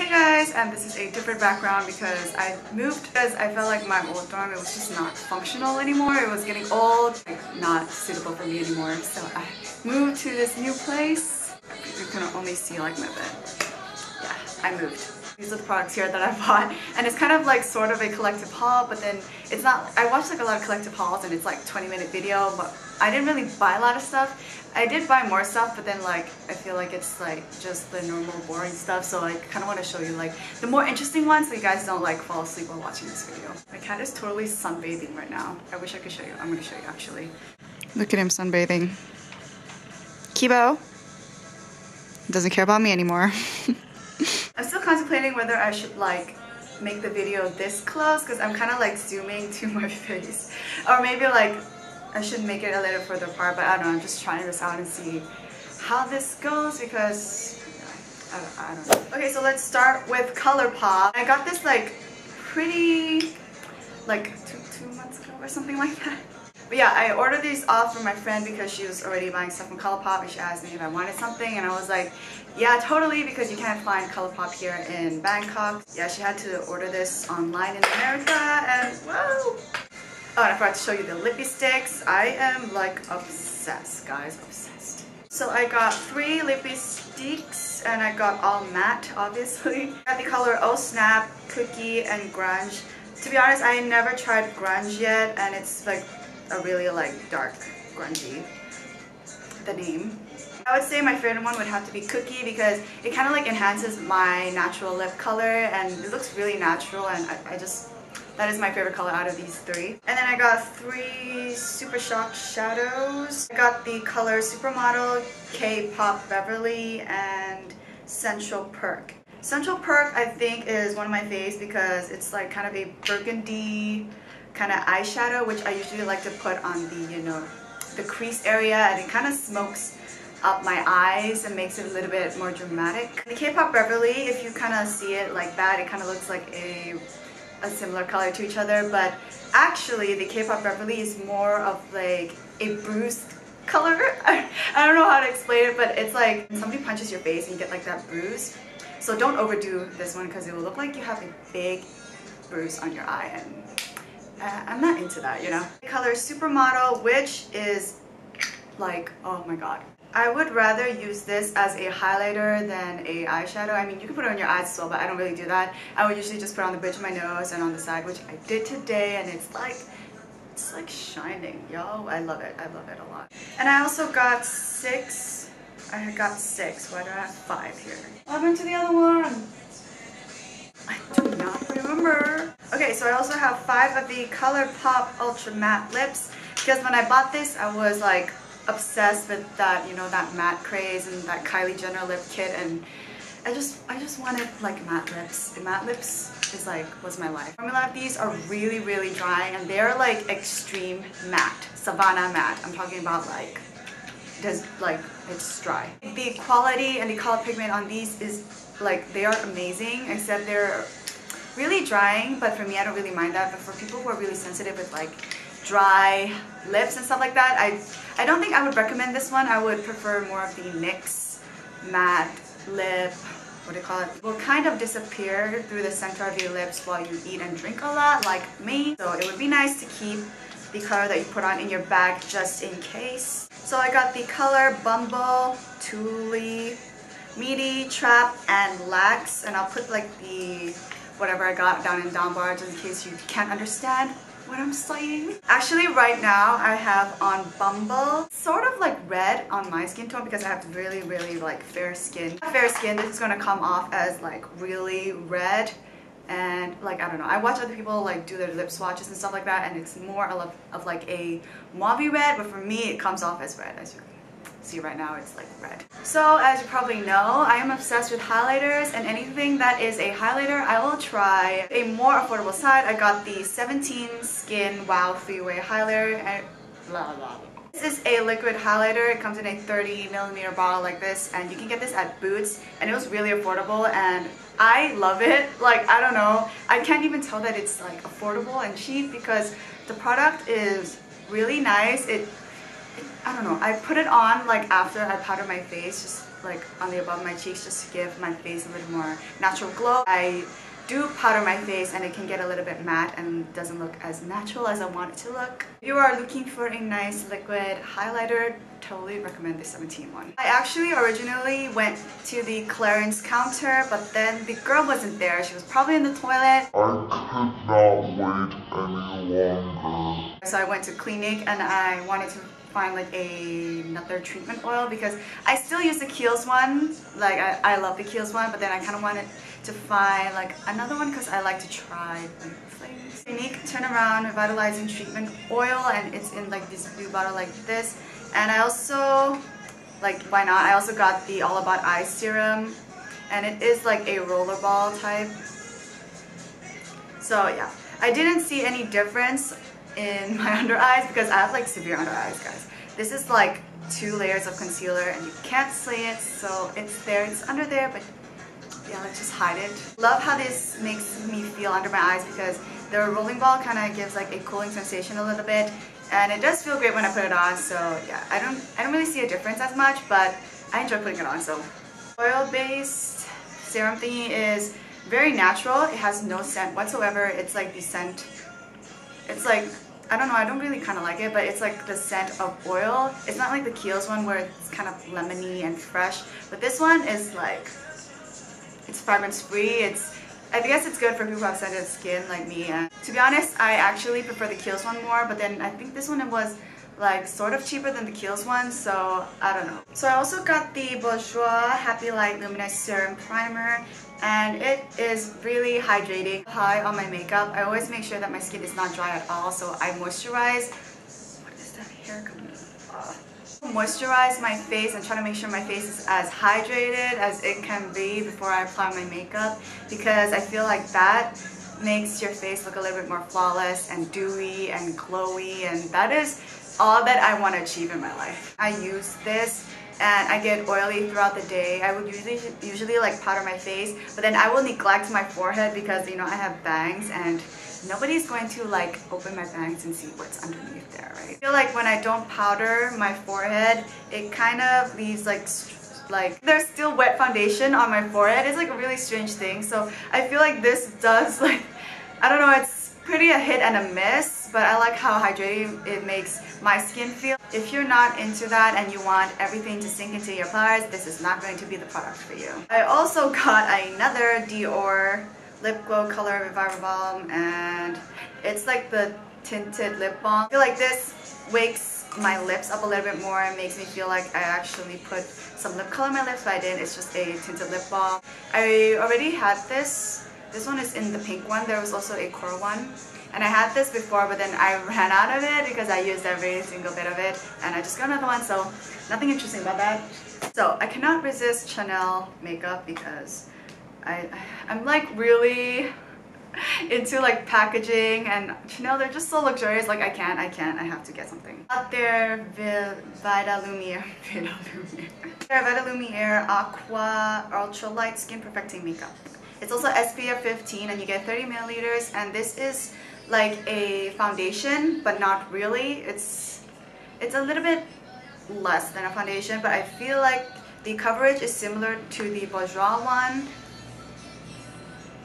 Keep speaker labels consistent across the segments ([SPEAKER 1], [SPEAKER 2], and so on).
[SPEAKER 1] Hey guys, and this is a different background because I moved because I felt like my old dorm, it was just not functional anymore. It was getting old, like not suitable for me anymore. So I moved to this new place. You can only see like my bed. Yeah, I moved. These are the products here that I bought, and it's kind of like sort of a collective haul, but then it's not. I watched like a lot of collective hauls and it's like 20-minute video, but I didn't really buy a lot of stuff. I did buy more stuff, but then like I feel like it's like just the normal boring stuff, so I kind of want to show you like the more interesting ones so you guys don't like fall asleep while watching this video. My cat is totally sunbathing right now. I wish I could show you. I'm going to show you actually. Look at him sunbathing. Kibo doesn't care about me anymore. I'm still contemplating whether I should like make the video this close because I'm kind of like zooming to my face, or maybe like I should make it a little further apart, but I don't know, I'm just trying this out and see how this goes because I don't know. Okay, so let's start with Colourpop. I got this like pretty like two months ago or something like that. But yeah, I ordered these off from my friend because she was already buying stuff from Colourpop and she asked me if I wanted something and I was like, yeah, totally, because you can't find Colourpop here in Bangkok. Yeah, she had to order this online in America and whoa! Oh, and I forgot to show you the Lippie sticks. I am like obsessed, guys, obsessed. So I got 3 Lippie sticks and I got all matte, obviously. I got the color Oh Snap, Cookie, and Grunge. To be honest, I never tried Grunge yet, and it's like a really like dark grungy, the name. I would say my favorite one would have to be Cookie because it kind of like enhances my natural lip color and it looks really natural, and I just, that is my favorite color out of these 3. And then I got 3 SuperShock shadows. I got the color Supermodel, Kaepop, Beverly, and Central Perk. Central Perk I think is one of my faves because it's like kind of a burgundy kind of eyeshadow, which I usually like to put on the, you know, the crease area, and it kind of smokes up my eyes and makes it a little bit more dramatic. The Kaepop Beverly, if you kind of see it like that, it kind of looks like a similar color to each other, but actually the Kaepop Beverly is more of like a bruised color. I don't know how to explain it, but it's like somebody punches your face and you get like that bruise. So don't overdo this one because it will look like you have a big bruise on your eye, and I'm not into that, you know. The color Supermodel, which is like, oh my god. I would rather use this as a highlighter than a eyeshadow. I mean, you can put it on your eyes as well, but I don't really do that. I would usually just put it on the bridge of my nose and on the side, which I did today, and it's like shining, yo. I love it. I love it a lot. And I also got 6. I got 6. Why do I have 5 here? What happened to the other one? I do not remember. Okay, so I also have 5 of the Colourpop Ultra Matte Lips because when I bought this, I was like obsessed with that, you know, that matte craze and that Kylie Jenner lip kit, and I just wanted like matte lips. And matte lips is like, was my life. Formula of these are really, really dry, and they're like extreme matte, Savannah matte. I'm talking about like, it's dry. The quality and the color pigment on these is like, they are amazing, except they're really drying, but for me, I don't really mind that. But for people who are really sensitive with like dry lips and stuff like that, I don't think I would recommend this one. I would prefer more of the NYX matte lip, what do you call it? Will kind of disappear through the center of your lips while you eat and drink a lot, like me. So it would be nice to keep the color that you put on in your bag just in case. So I got the color Bumble, Tulle, Midi, Trap, and Lax, and I'll put like the whatever I got down in down bar just in case you can't understand what I'm saying. Actually, right now I have on Bumble sort of like red on my skin tone because I have really, really like fair skin. Fair skin, this is gonna come off as like really red, and like I don't know. I watch other people like do their lip swatches and stuff like that, and it's more of like a mauve red, but for me it comes off as red, as you can see right now. It's like red. So as you probably know, I am obsessed with highlighters, and anything that is a highlighter I will try. A more affordable side, I got the 17 Skin Wow 3-Way highlighter, and blah blah blah. This is a liquid highlighter. It comes in a 30mm bottle like this, and you can get this at Boots, and it was really affordable and I love it. Like, I don't know, I can't even tell that it's like affordable and cheap because the product is really nice. I don't know, I put it on like after I powder my face, just like on the above my cheeks just to give my face a little more natural glow. I do powder my face and it can get a little bit matte and doesn't look as natural as I want it to look. If you are looking for a nice liquid highlighter, totally recommend the 17 one. I actually originally went to the clearance counter, but then the girl wasn't there. She was probably in the toilet.
[SPEAKER 2] I could not wait any longer.
[SPEAKER 1] So I went to Clinique and I wanted to find like another treatment oil because I still use the Kiehl's one. Like I love the Kiehl's one, but then I kind of wanted to find like another one because I like to try new things. Clinique Turnaround Revitalizing Treatment Oil, and it's in like this blue bottle like this. And I also, like, why not? I also got the All About Eye Serum, and it is like a rollerball type. So yeah, I didn't see any difference in my under eyes because I have like severe under eyes, guys. This is like 2 layers of concealer and you can't see it, so it's there, it's under there, but yeah, let's just hide it. Love how this makes me feel under my eyes because the rolling ball kind of gives like a cooling sensation a little bit, and it does feel great when I put it on. So yeah, I don't really see a difference as much, but I enjoy putting it on. So oil-based serum thingy is very natural. It has no scent whatsoever. It's like the scent, it's like, I don't know, I don't really kind of like it, but it's like the scent of oil. It's not like the Kiehl's one where it's kind of lemony and fresh, but this one is like, it's fragrance free. I guess it's good for people who have sensitive skin like me. And to be honest, I actually prefer the Kiehl's one more, but then I think this one was like sort of cheaper than the Kiehl's one, so I don't know. So I also got the Bourjois Happy Light Luminous Serum Primer, and it is really hydrating. High on my makeup. I always make sure that my skin is not dry at all, so I moisturize. What is that hair coming off? Moisturize my face and try to make sure my face is as hydrated as it can be before I apply my makeup, because I feel like that makes your face look a little bit more flawless and dewy and glowy, and that is all that I want to achieve in my life. I use this and I get oily throughout the day. I would usually like powder my face, but then I will neglect my forehead because, you know, I have bangs and nobody's going to like open my bangs and see what's underneath there, right? I feel like when I don't powder my forehead, it kind of leaves like there's still wet foundation on my forehead. It's like a really strange thing. So I feel like this does, like, I don't know, it's pretty a hit and a miss, but I like how hydrating it makes my skin feel. If you're not into that and you want everything to sink into your pores, this is not going to be the product for you. I also got another Dior Lip Glow Color Reviver Balm, and it's like the tinted lip balm. I feel like this wakes my lips up a little bit more and makes me feel like I actually put some lip color on my lips, but I didn't. It's just a tinted lip balm. I already had this. This one is in the pink one. There was also a coral one, and I had this before, but then I ran out of it because I used every single bit of it, and I just got another one, so nothing interesting about that. So I cannot resist Chanel makeup because I'm like really into like packaging, and Chanel, they're just so luxurious. Like I have to get something. Out there, Vitalumiere Vitalumiere Aqua Ultra Light Skin Perfecting Makeup. It's also SPF 15 and you get 30 milliliters, and this is like a foundation, but not really. It's a little bit less than a foundation, but I feel like the coverage is similar to the Bourjois one.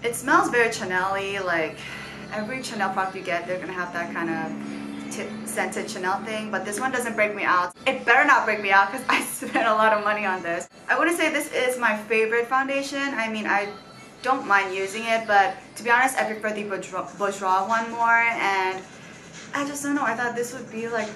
[SPEAKER 1] It smells very Chanel-y. Like every Chanel product you get, they're gonna have that kind of scented Chanel thing, but this one doesn't break me out. It better not break me out because I spent a lot of money on this. I wouldn't say this is my favorite foundation. I mean, I don't mind using it, but to be honest, I prefer the Bourjois one more, and I just don't know. I thought this would be like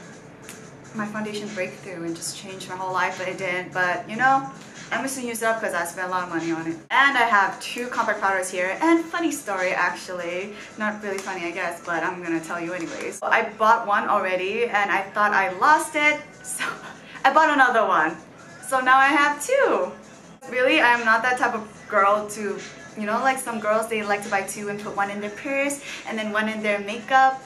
[SPEAKER 1] my foundation breakthrough and just change my whole life, but it didn't. But you know, I'm just gonna use it up because I spent a lot of money on it. And I have 2 compact powders here, and funny story actually, not really funny I guess, but I'm gonna tell you anyways. I bought one already and I thought I lost it, so I bought another one. So now I have 2. Really, I'm not that type of girl to, you know, like some girls, they like to buy 2 and put one in their purse and then one in their makeup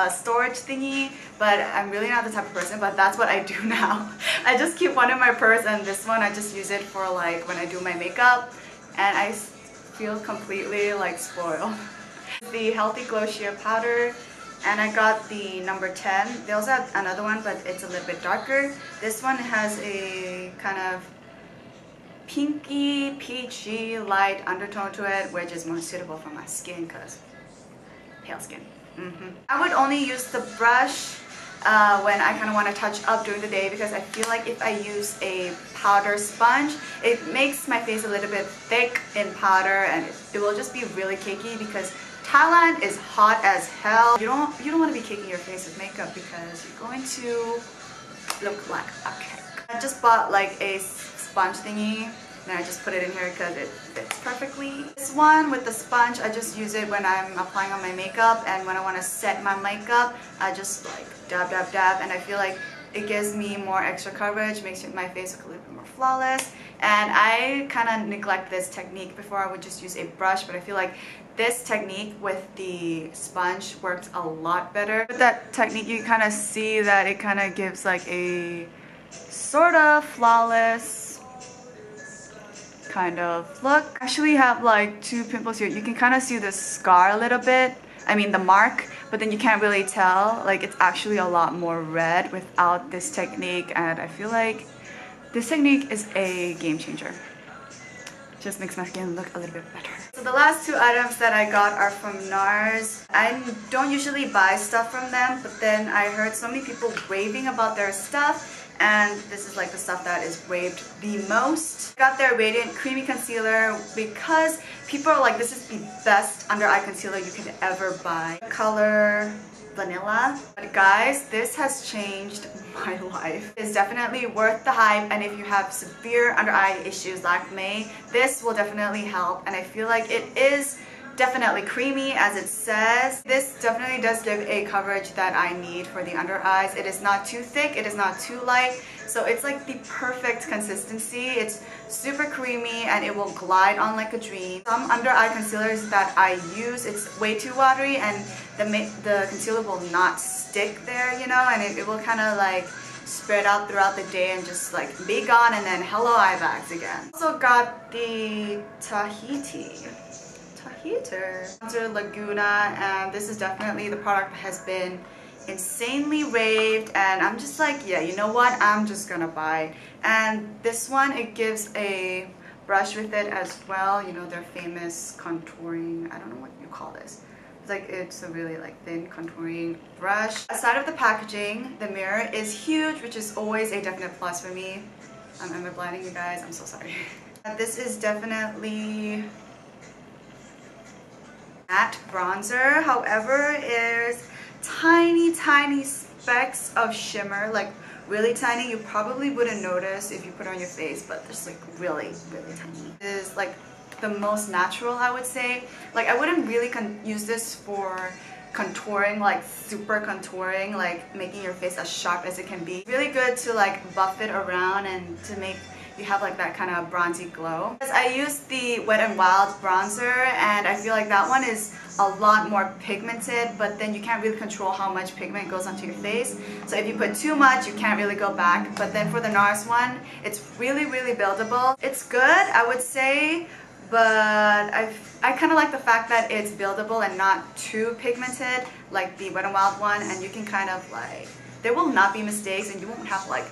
[SPEAKER 1] storage thingy, but I'm really not the type of person, but that's what I do now. I just keep one in my purse, and this one I just use it for like when I do my makeup, and I feel completely like spoiled. The Healthy Glow Sheer Powder, and I got the number 10. They also have another one, but it's a little bit darker. This one has a kind of pinky, peachy, light undertone to it, which is more suitable for my skin because pale skin. I would only use the brush when I kind of want to touch up during the day, because I feel like if I use a powder sponge, it makes my face a little bit thick in powder and it will just be really cakey, because Thailand is hot as hell. You don't want to be caking your face with makeup because you're going to look like a cake. I just bought like a sponge thingy and I just put it in here because it fits perfectly. This one with the sponge, I just use it when I'm applying on my makeup, and when I want to set my makeup, I just like dab dab dab, and I feel like it gives me more extra coverage, makes my face look a little bit more flawless. And I kind of neglect this technique. Before I would just use a brush, but I feel like this technique with the sponge works a lot better. With that technique, you kind of see that it kind of gives like a sort of flawless kind of look. I actually have like 2 pimples here. You can kind of see the scar a little bit, I mean the mark, but then you can't really tell. Like it's actually a lot more red without this technique, and I feel like this technique is a game changer. Just makes my skin look a little bit better. So the last 2 items that I got are from Nars. I don't usually buy stuff from them, but then I heard so many people raving about their stuff, and this is like the stuff that is raved the most. Got their Radiant Creamy Concealer because people are like, this is the best under eye concealer you could ever buy. Color Vanilla. But guys, this has changed my life. It's definitely worth the hype, and if you have severe under eye issues like me, this will definitely help. And I feel like it is definitely creamy as it says. This definitely does give a coverage that I need for the under eyes. It is not too thick, it is not too light, so it's like the perfect consistency. It's super creamy and it will glide on like a dream. Some under eye concealers that I use, it's way too watery and the concealer will not stick there, you know, and it will kind of like spread out throughout the day and just like be gone, and then hello eye bags again. Also got the Tahiti Laguna, and this is definitely the product that has been insanely raved, and I'm just like, yeah, you know what, I'm just gonna buy it. And this one, it gives a brush with it as well, you know, their famous contouring, I don't know what you call this. It's like, it's a really like thin contouring brush. Aside of the packaging, the mirror is huge, which is always a definite plus for me. I'm blinding you guys, I'm so sorry. This is definitely matte bronzer, however, there's tiny specks of shimmer, like really tiny. You probably wouldn't notice if you put it on your face, but there's like really tiny. This is like the most natural, I would say. Like I wouldn't really use this for contouring, like super contouring, like making your face as sharp as it can be. Really good to like buff it around and to make you have like that kind of bronzy glow. I used the Wet n Wild bronzer, and I feel like that one is a lot more pigmented, but then you can't really control how much pigment goes onto your face. So if you put too much, you can't really go back. But then for the Nars one, it's really buildable. It's good, I would say, but I kind of like the fact that it's buildable and not too pigmented like the Wet n Wild one, and you can kind of like, there will not be mistakes and you won't have like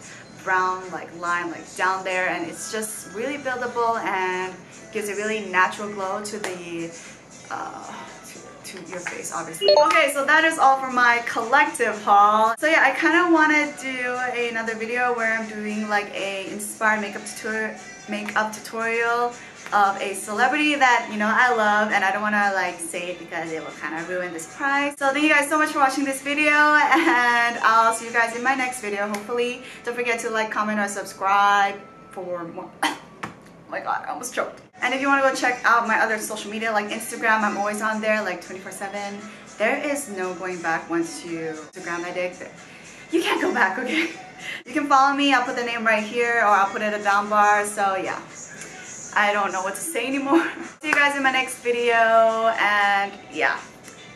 [SPEAKER 1] brown like line like down there, and it's just really buildable and gives a really natural glow to the to your face, obviously. Okay, so that is all for my collective haul. So yeah, I kind of want to do another video where I'm doing like a inspired makeup tutorial of a celebrity that, you know, I love, and I don't want to like say it because it will kind of ruin this prize. So thank you guys so much for watching this video, and I'll see you guys in my next video, hopefully. Don't forget to like, comment, or subscribe for more. Oh my god, I almost choked. And if you want to go check out my other social media like Instagram, I'm always on there like 24/7. There is no going back once you Instagram my dick. You can't go back, okay? You can follow me, I'll put the name right here, or I'll put it in the down bar, so yeah. I don't know what to say anymore. See you guys in my next video, and yeah.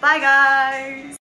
[SPEAKER 1] Bye guys!